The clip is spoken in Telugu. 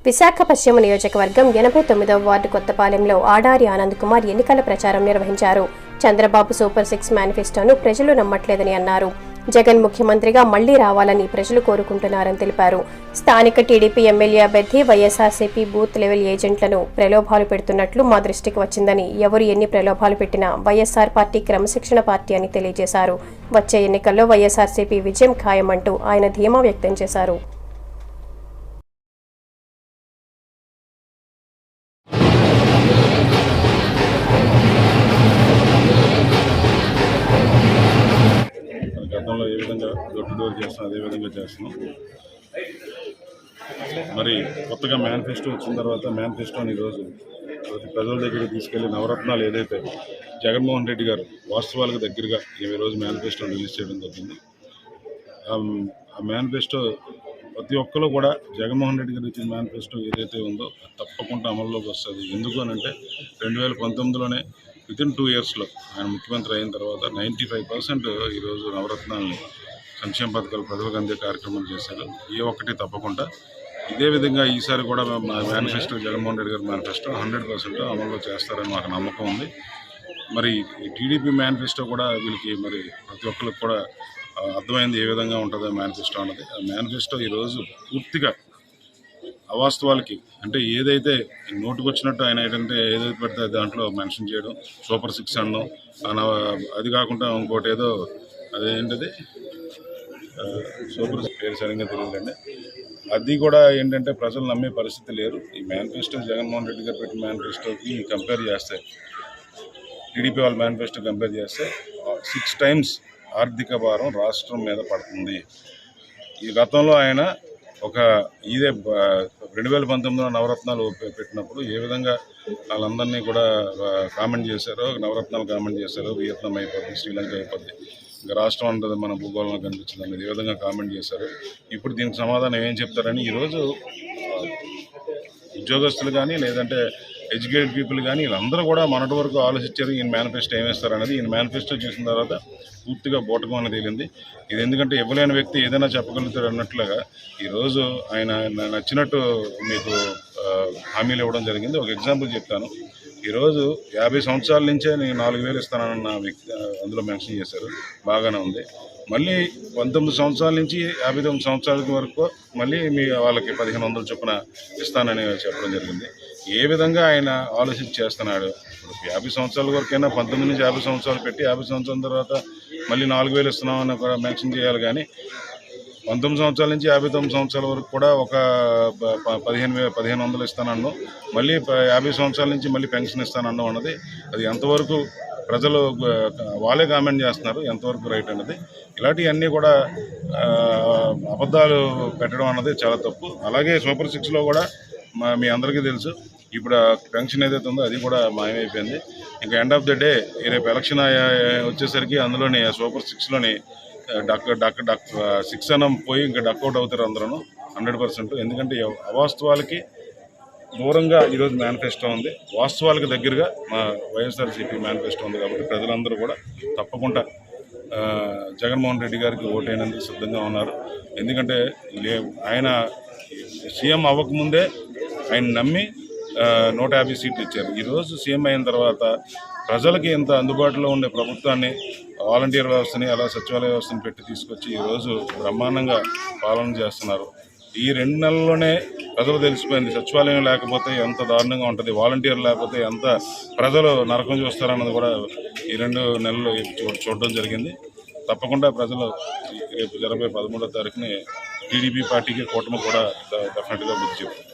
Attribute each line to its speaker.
Speaker 1: విశాఖ పశ్చిమ నియోజకవర్గం 89వ వార్డు కొత్తపాలెంలో ఆడారి ఆనంద్ కుమార్ ఎన్నికల ప్రచారం నిర్వహించారు. చంద్రబాబు సూపర్ 6 మేనిఫెస్టోను ప్రజలు నమ్మట్లేదని అన్నారు. జగన్ ముఖ్యమంత్రిగా మళ్లీ రావాలని ప్రజలు కోరుకుంటున్నారని తెలిపారు. స్థానిక టీడీపీ ఎమ్మెల్యే అభ్యర్థి వైఎస్ఆర్సీపీ బూత్ లెవెల్ ఏజెంట్లను ప్రలోభాలు పెడుతున్నట్లు మా దృష్టికి వచ్చిందని, ఎవరు ఎన్ని ప్రలోభాలు పెట్టినా వైఎస్ఆర్ పార్టీ క్రమశిక్షణ పార్టీ అని తెలియజేశారు. వచ్చే ఎన్నికల్లో వైఎస్ఆర్సీపీ విజయం ఖాయమంటూ ఆయన ధీమా వ్యక్తం చేశారు.
Speaker 2: గతంలో ఏ విధంగా డోర్ టు డోర్ చేస్తున్నాం అదే విధంగా చేస్తున్నాం. మరి కొత్తగా మేనిఫెస్టో వచ్చిన తర్వాత మేనిఫెస్టోని ఈరోజు ప్రజల దగ్గరికి తీసుకెళ్లి నవరత్నాలు ఏదైతే జగన్మోహన్ రెడ్డి గారు వాస్తవాలకు దగ్గరగా ఈరోజు మేనిఫెస్టో రిలీజ్ చేయడం జరిగింది. ఆ మేనిఫెస్టో ప్రతి ఒక్కరు కూడా జగన్మోహన్ రెడ్డి గారు ఇచ్చిన మేనిఫెస్టో ఏదైతే ఉందో తప్పకుండా అమల్లోకి వస్తుంది. ఎందుకు అనంటే 2019లోనే వితిన్ 2 ఇయర్స్లో ఆయన ముఖ్యమంత్రి అయిన తర్వాత 95% ఈరోజు నవరత్నాలని సంక్షేమ పథకాలు ప్రజలకు అందే కార్యక్రమాలు చేశారు. ఏ ఒక్కటి తప్పకుండా ఇదే విధంగా ఈసారి కూడా మేనిఫెస్టో జగన్మోహన్ రెడ్డి గారి మేనిఫెస్టో 100% అమల్లో చేస్తారని మాకు నమ్మకం ఉంది. మరి ఈ టీడీపీ మేనిఫెస్టో కూడా వీళ్ళకి మరి ప్రతి ఒక్కరికి కూడా అర్థమైంది ఏ విధంగా ఉంటుందో మేనిఫెస్టో అన్నది. ఆ మేనిఫెస్టో ఈరోజు పూర్తిగా అవాస్తవాలకి అంటే ఏదైతే నోటుకు వచ్చినట్టు ఆయన ఏంటంటే ఏదైతే పడితే దాంట్లో మెన్షన్ చేయడం, సూపర్ 6 అనడం, అది కాకుండా ఇంకోటి ఏదో అదేంటది సూపర్ పేరు సరిగ్గా తెలియదండి, అది కూడా ఏంటంటే ప్రజలు నమ్మే పరిస్థితి లేరు. ఈ మేనిఫెస్టో జగన్మోహన్ రెడ్డి గారు పెట్టిన మేనిఫెస్టోకి కంపేర్ చేస్తే టీడీపీ వాళ్ళ మేనిఫెస్టో కంపేర్ చేస్తే 6 times ఆర్థిక భారం రాష్ట్రం మీద పడుతుంది. ఈ గతంలో ఆయన ఒక ఇదే 2019లో నవరత్నాలు పెట్టినప్పుడు ఏ విధంగా వాళ్ళందరినీ కూడా కామెంట్ చేశారో, నవరత్నాలు కామెంట్ చేశారో, వియత్నాం అయిపోద్ది, శ్రీలంక అయిపోద్ది, ఇంకా రాష్ట్రం అంటది మన భూగోళంలో కనిపించింది అనేది ఏ విధంగా కామెంట్ చేశారు. ఇప్పుడు దీనికి సమాధానం ఏం చెప్తారని ఈరోజు ఉద్యోగస్తులు కానీ లేదంటే ఎడ్యుకేటెడ్ పీపుల్ కానీ వీళ్ళందరూ కూడా మొన్నటి వరకు ఆలోచించారు ఈయన మేనిఫెస్టో ఏమేస్తారు అనేది. ఈయన మేనిఫెస్టో చేసిన తర్వాత పూర్తిగా బోటకం అనేది తేలింది. ఇది ఎందుకంటే ఇవ్వలేని వ్యక్తి ఏదైనా చెప్పగలుగుతారు అన్నట్లుగా ఈరోజు ఆయన నచ్చినట్టు మీకు హామీలు ఇవ్వడం జరిగింది. ఒక ఎగ్జాంపుల్ చెప్తాను. ఈరోజు 50 సంవత్సరాల నుంచే నేను 4,000 ఇస్తానన్న వ్యక్తి అందులో మెన్షన్ చేశారు, బాగానే ఉంది. మళ్ళీ 19 సంవత్సరాల నుంచి 59 సంవత్సరాల వరకు మళ్ళీ మీ వాళ్ళకి 1,500 చొప్పున ఇస్తానని చెప్పడం జరిగింది. ఏ విధంగా ఆయన ఆలోచించి చేస్తున్నాడు? ఇప్పుడు 50 సంవత్సరాల వరకైనా 19 నుంచి 50 సంవత్సరాలు పెట్టి 50 సంవత్సరాల తర్వాత మళ్ళీ 4,000 ఇస్తున్నామని కూడా మెన్షన్ చేయాలి. కానీ 19 సంవత్సరాల నుంచి 59 సంవత్సరాల వరకు కూడా ఒక 1,500 ఇస్తానన్నాం, మళ్ళీ 50 సంవత్సరాల నుంచి మళ్ళీ పెన్షన్ ఇస్తానన్నాం అన్నది అది ఎంతవరకు ప్రజలు వాళ్ళే కామెంట్ చేస్తున్నారు, ఎంతవరకు రైట్ అన్నది. ఇలాంటివన్నీ కూడా అబద్ధాలు పెట్టడం అన్నది చాలా తప్పు. అలాగే సూపర్ 6లో కూడా మీ అందరికీ తెలుసు, ఇప్పుడు పెన్షన్ ఏదైతే ఉందో అది కూడా మాయమైపోయింది. ఇంకా ఎండ్ ఆఫ్ ద డే రేపు ఎలక్షన్ వచ్చేసరికి అందులోని సూపర్ 6లోని డాక్టర్ 6 అనం పోయి ఇంకా డక్అవుట్ అవుతారు అందరూ 100%. ఎందుకంటే అవాస్తవాలకి దూరంగా ఈరోజు మేనిఫెస్టో ఉంది, వాస్తవాలకు దగ్గరగా మా వైఎస్ఆర్సీపీ మేనిఫెస్టో ఉంది. కాబట్టి ప్రజలందరూ కూడా తప్పకుండా జగన్మోహన్ రెడ్డి గారికి ఓటేయడానికి సిద్ధంగా ఉన్నారు. ఎందుకంటే ఆయన సీఎం అవ్వకముందే ఆయన నమ్మి 150 సీట్లు ఇచ్చారు. ఈరోజు సీఎం అయిన తర్వాత ప్రజలకి ఇంత అందుబాటులో ఉండే ప్రభుత్వాన్ని, వాలంటీర్ వ్యవస్థని, అలా సచివాలయ వ్యవస్థని పెట్టి తీసుకొచ్చి ఈరోజు బ్రహ్మాండంగా పాలన చేస్తున్నారు. ఈ 2 నెలల్లోనే ప్రజలు తెలిసిపోయింది సచివాలయం లేకపోతే ఎంత దారుణంగా ఉంటుంది, వాలంటీర్ లేకపోతే ఎంత ప్రజలు నరకం చూస్తారన్నది కూడా ఈ 2 నెలలు చూడడం జరిగింది. తప్పకుండా ప్రజలు రేపు 13వ తారీఖుని టీడీపీ పార్టీకి కూటమి కూడా డెఫినెట్గా బుద్ధి చెప్తారు.